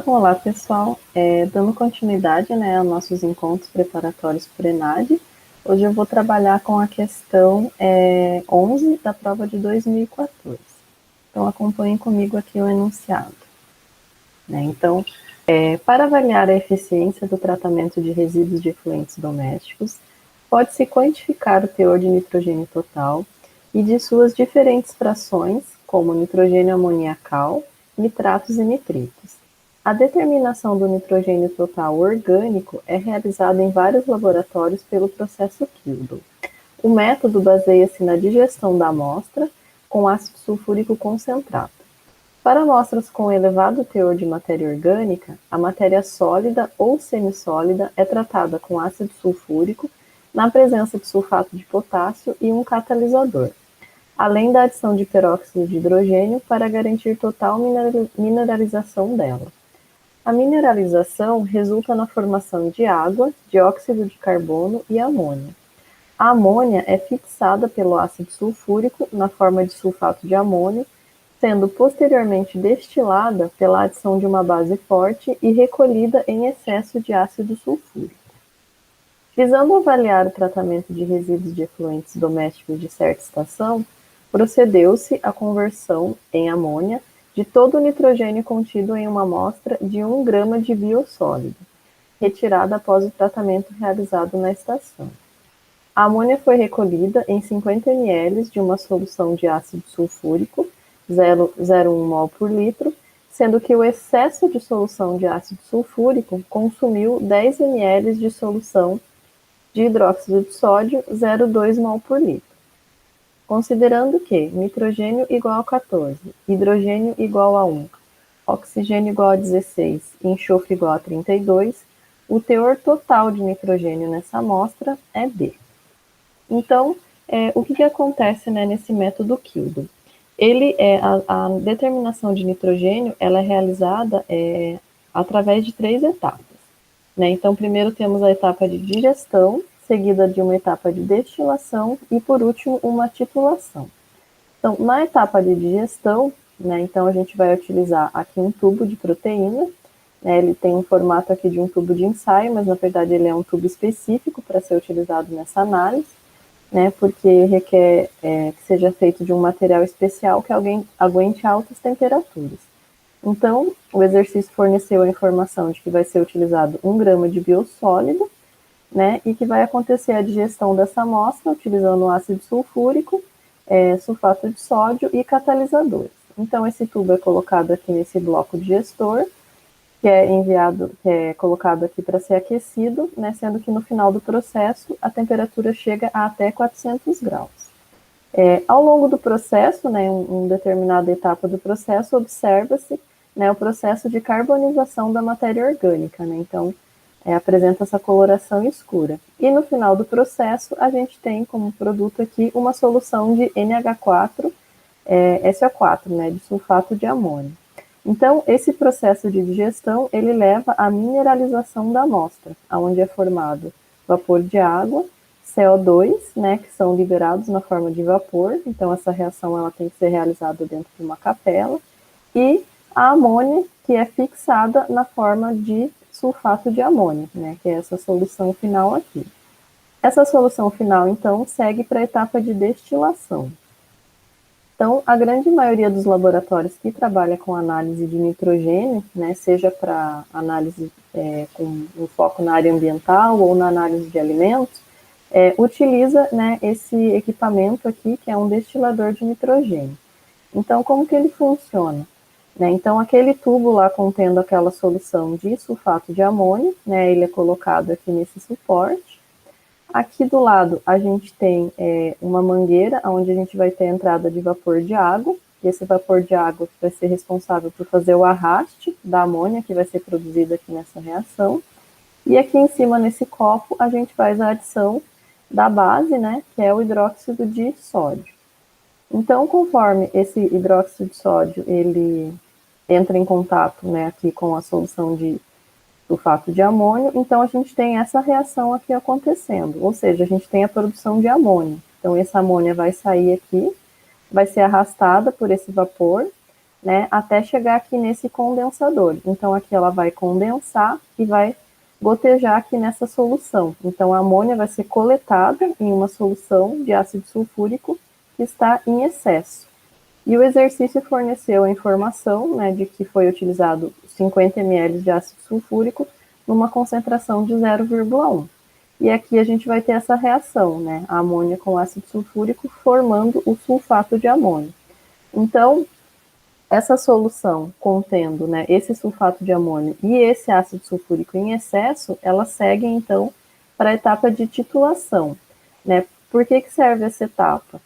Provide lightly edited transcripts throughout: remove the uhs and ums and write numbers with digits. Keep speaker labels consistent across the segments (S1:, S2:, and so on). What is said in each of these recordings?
S1: Olá, pessoal. Dando continuidade, né, aos nossos encontros preparatórios para o ENAD, hoje eu vou trabalhar com a questão 11 da prova de 2014. Então, acompanhem comigo aqui o enunciado. Então, para avaliar a eficiência do tratamento de resíduos de efluentes domésticos, pode-se quantificar o teor de nitrogênio total e de suas diferentes frações, como nitrogênio amoniacal, nitratos e nitritos. A determinação do nitrogênio total orgânico é realizada em vários laboratórios pelo processo Kildo. O método baseia-se na digestão da amostra com ácido sulfúrico concentrado. Para amostras com elevado teor de matéria orgânica, a matéria sólida ou semissólida é tratada com ácido sulfúrico na presença de sulfato de potássio e um catalisador, além da adição de peróxido de hidrogênio para garantir total mineralização dela. A mineralização resulta na formação de água, dióxido de carbono e amônia. A amônia é fixada pelo ácido sulfúrico na forma de sulfato de amônio, sendo posteriormente destilada pela adição de uma base forte e recolhida em excesso de ácido sulfúrico. Visando avaliar o tratamento de resíduos de efluentes domésticos de certa estação, procedeu-se à conversão em amônia de todo o nitrogênio contido em uma amostra de 1 grama de biossólido, retirada após o tratamento realizado na estação. A amônia foi recolhida em 50 ml de uma solução de ácido sulfúrico, 0,01 mol por litro, sendo que o excesso de solução de ácido sulfúrico consumiu 10 ml de solução de hidróxido de sódio, 0,2 mol por litro. Considerando que nitrogênio igual a 14, hidrogênio igual a 1, oxigênio igual a 16 e enxofre igual a 32, o teor total de nitrogênio nessa amostra é B. Então, o que acontece, né, nesse método Kildo? A determinação de nitrogênio ela é realizada através de 3 etapas. Né? Então, primeiro temos a etapa de digestão, seguida de uma etapa de destilação e, por último, uma titulação. Então, na etapa de digestão, né, então a gente vai utilizar aqui um tubo de proteína, né, ele tem um formato aqui de um tubo de ensaio, mas na verdade ele é um tubo específico para ser utilizado nessa análise, né, porque requer que seja feito de um material especial que alguém aguente altas temperaturas. Então, o exercício forneceu a informação de que vai ser utilizado 1 grama de biossólido, né, e que vai acontecer a digestão dessa amostra utilizando ácido sulfúrico, sulfato de sódio e catalisadores. Então, esse tubo é colocado aqui nesse bloco digestor, que é colocado aqui para ser aquecido, né, sendo que no final do processo a temperatura chega a até 400 graus. Ao longo do processo, né, em determinada etapa do processo, observa-se, né, o processo de carbonização da matéria orgânica, né, então apresenta essa coloração escura. E no final do processo, a gente tem como produto aqui uma solução de NH4, SO4, né, de sulfato de amônio. Então, esse processo de digestão, ele leva à mineralização da amostra, onde é formado vapor de água, CO2, né, que são liberados na forma de vapor, então essa reação ela tem que ser realizada dentro de uma capela, e a amônia, que é fixada na forma de sulfato de amônio, né, que é essa solução final aqui. Essa solução final, então, segue para a etapa de destilação. Então, a grande maioria dos laboratórios que trabalha com análise de nitrogênio, né, seja para análise com um foco na área ambiental ou na análise de alimentos, utiliza, né, esse equipamento aqui, que é um destilador de nitrogênio. Então, como que ele funciona? Né, então, aquele tubo lá contendo aquela solução de sulfato de amônio, né, ele é colocado aqui nesse suporte. Aqui do lado, a gente tem uma mangueira, onde a gente vai ter a entrada de vapor de água, e esse vapor de água vai ser responsável por fazer o arraste da amônia, que vai ser produzida aqui nessa reação. E aqui em cima, nesse copo, a gente faz a adição da base, né, que é o hidróxido de sódio. Então, conforme esse hidróxido de sódio, ele entra em contato, né, aqui com a solução de sulfato de amônio, então a gente tem essa reação aqui acontecendo, ou seja, a gente tem a produção de amônio. Então, essa amônia vai sair aqui, vai ser arrastada por esse vapor, né, até chegar aqui nesse condensador. Então, aqui ela vai condensar e vai gotejar aqui nessa solução. Então, a amônia vai ser coletada em uma solução de ácido sulfúrico que está em excesso. E o exercício forneceu a informação, né, de que foi utilizado 50 ml de ácido sulfúrico numa concentração de 0,1. E aqui a gente vai ter essa reação, né, a amônia com ácido sulfúrico formando o sulfato de amônio. Então, essa solução contendo, né, esse sulfato de amônio e esse ácido sulfúrico em excesso, elas seguem então para a etapa de titulação, né? Por que serve essa etapa?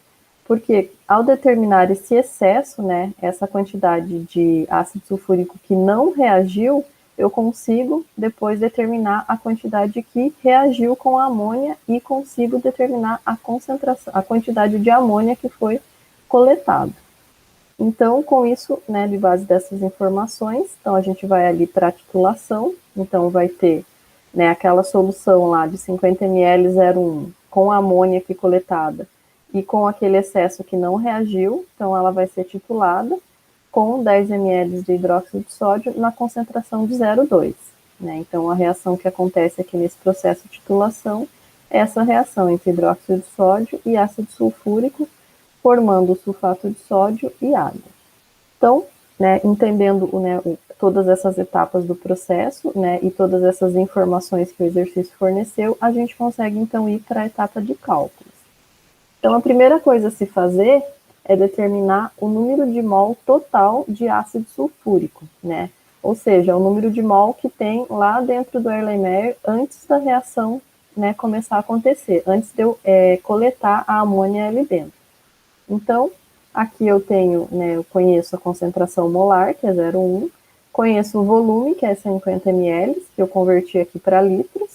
S1: Porque ao determinar esse excesso, né, essa quantidade de ácido sulfúrico que não reagiu, eu consigo depois determinar a quantidade que reagiu com a amônia e consigo determinar a concentração, a quantidade de amônia que foi coletada. Então, com isso, né, de base dessas informações, então a gente vai ali para a titulação, então vai ter, né, aquela solução lá de 50 ml 0,1 com a amônia aqui coletada e com aquele excesso que não reagiu, então ela vai ser titulada com 10 ml de hidróxido de sódio na concentração de 0,2. Né? Então, a reação que acontece aqui nesse processo de titulação é essa reação entre hidróxido de sódio e ácido sulfúrico, formando o sulfato de sódio e água. Então, né, entendendo né, todas essas etapas do processo, né, e todas essas informações que o exercício forneceu, a gente consegue então ir para a etapa de cálculos. Então, a primeira coisa a se fazer é determinar o número de mol total de ácido sulfúrico, né? Ou seja, o número de mol que tem lá dentro do Erlenmeyer antes da reação, né, começar a acontecer, antes de eu coletar a amônia ali dentro. Então, aqui eu tenho, né, eu conheço a concentração molar, que é 0,1, conheço o volume, que é 50 ml, que eu converti aqui para litros,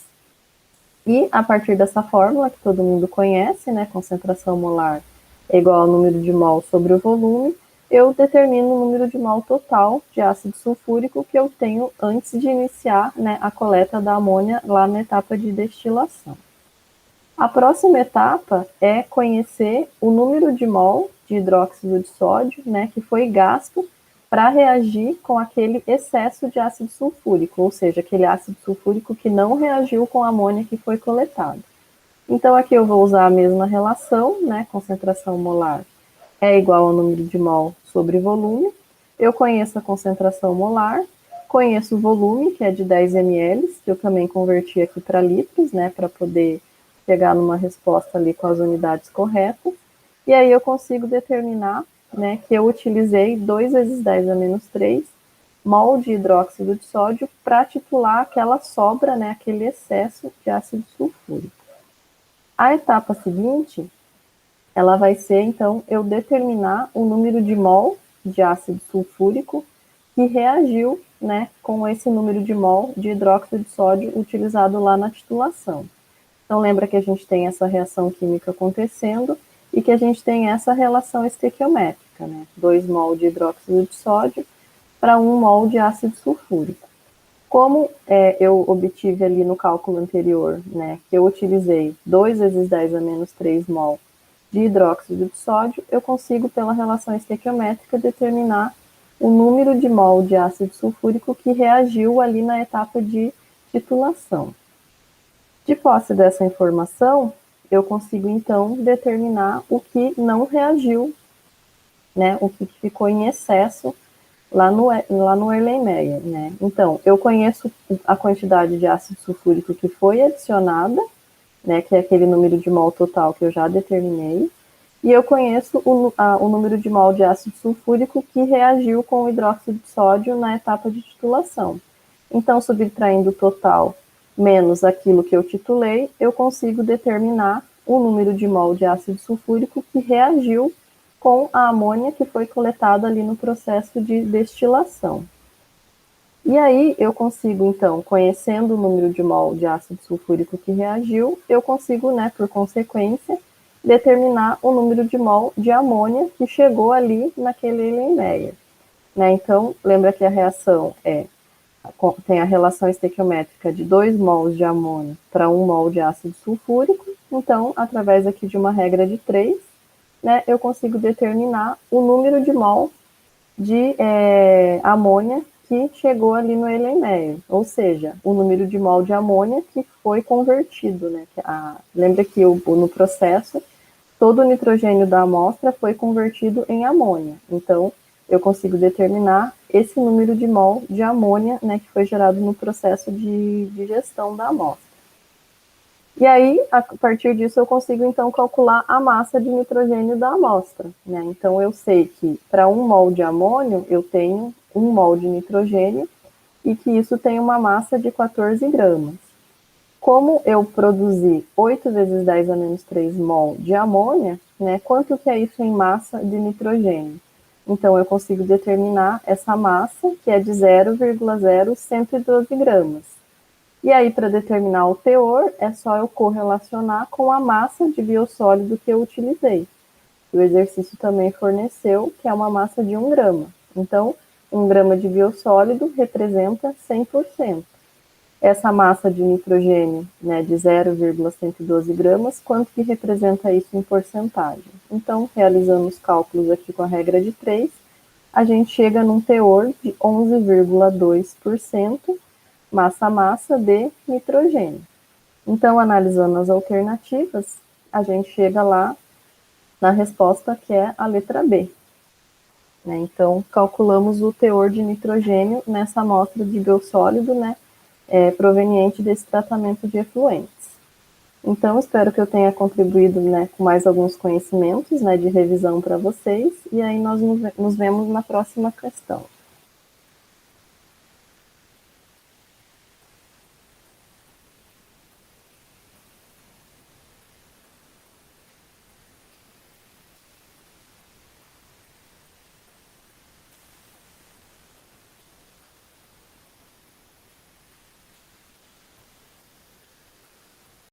S1: e a partir dessa fórmula que todo mundo conhece, né, concentração molar é igual ao número de mol sobre o volume, eu determino o número de mol total de ácido sulfúrico que eu tenho antes de iniciar, né, a coleta da amônia lá na etapa de destilação. A próxima etapa é conhecer o número de mol de hidróxido de sódio, né, que foi gasto para reagir com aquele excesso de ácido sulfúrico, ou seja, aquele ácido sulfúrico que não reagiu com a amônia que foi coletada. Então, aqui eu vou usar a mesma relação, né, concentração molar é igual ao número de mol sobre volume. Eu conheço a concentração molar, conheço o volume, que é de 10 ml, que eu também converti aqui para litros, né, para poder chegar numa resposta ali com as unidades corretas. E aí eu consigo determinar, né, que eu utilizei 2 vezes 10 a menos 3 mol de hidróxido de sódio para titular aquela sobra, né, aquele excesso de ácido sulfúrico. A etapa seguinte, ela vai ser, então, eu determinar o número de mol de ácido sulfúrico que reagiu, né, com esse número de mol de hidróxido de sódio utilizado lá na titulação. Então, lembra que a gente tem essa reação química acontecendo e que a gente tem essa relação estequiométrica, né? 2 mol de hidróxido de sódio para 1 mol de ácido sulfúrico. Como eu obtive ali no cálculo anterior, né, que eu utilizei 2 vezes 10 a menos 3 mol de hidróxido de sódio, eu consigo, pela relação estequiométrica, determinar o número de mol de ácido sulfúrico que reagiu ali na etapa de titulação. De posse dessa informação, eu consigo, então, determinar o que não reagiu, né, o que ficou em excesso lá no Erlenmeyer, né? Então, eu conheço a quantidade de ácido sulfúrico que foi adicionada, né, que é aquele número de mol total que eu já determinei, e eu conheço o número de mol de ácido sulfúrico que reagiu com o hidróxido de sódio na etapa de titulação. Então, subtraindo o total menos aquilo que eu titulei, eu consigo determinar o número de mol de ácido sulfúrico que reagiu com a amônia que foi coletada ali no processo de destilação. E aí eu consigo, então, conhecendo o número de mol de ácido sulfúrico que reagiu, eu consigo, né, por consequência, determinar o número de mol de amônia que chegou ali naquele Erlenmeyer. Né? Então, lembra que a reação tem a relação estequiométrica de 2 mols de amônia para 1 mol de ácido sulfúrico. Então, através aqui de uma regra de 3, né, eu consigo determinar o número de mol de amônia que chegou ali no Erlenmeyer, ou seja, o número de mol de amônia que foi convertido, né? Lembra que no processo todo o nitrogênio da amostra foi convertido em amônia. Então, eu consigo determinar esse número de mol de amônia, né, que foi gerado no processo de digestão da amostra. E aí, a partir disso, eu consigo, então, calcular a massa de nitrogênio da amostra, né? Então, eu sei que para 1 mol de amônio, eu tenho 1 mol de nitrogênio e que isso tem uma massa de 14 gramas. Como eu produzi 8 vezes 10 a menos 3 mol de amônia, né, quanto que é isso em massa de nitrogênio? Então, eu consigo determinar essa massa, que é de 0,0112 gramas. E aí, para determinar o teor, é só eu correlacionar com a massa de biossólido que eu utilizei. O exercício também forneceu que é uma massa de 1 grama. Então, 1 grama de biossólido representa 100%. Essa massa de nitrogênio, né, de 0,112 gramas, quanto que representa isso em porcentagem? Então, realizando os cálculos aqui com a regra de 3, a gente chega num teor de 11,2% massa-massa de nitrogênio. Então, analisando as alternativas, a gente chega lá na resposta que é a letra B. Né? Então, calculamos o teor de nitrogênio nessa amostra de biossólido, né, proveniente desse tratamento de efluentes. Então, espero que eu tenha contribuído, né, com mais alguns conhecimentos, né, de revisão para vocês, e aí nós nos vemos na próxima questão.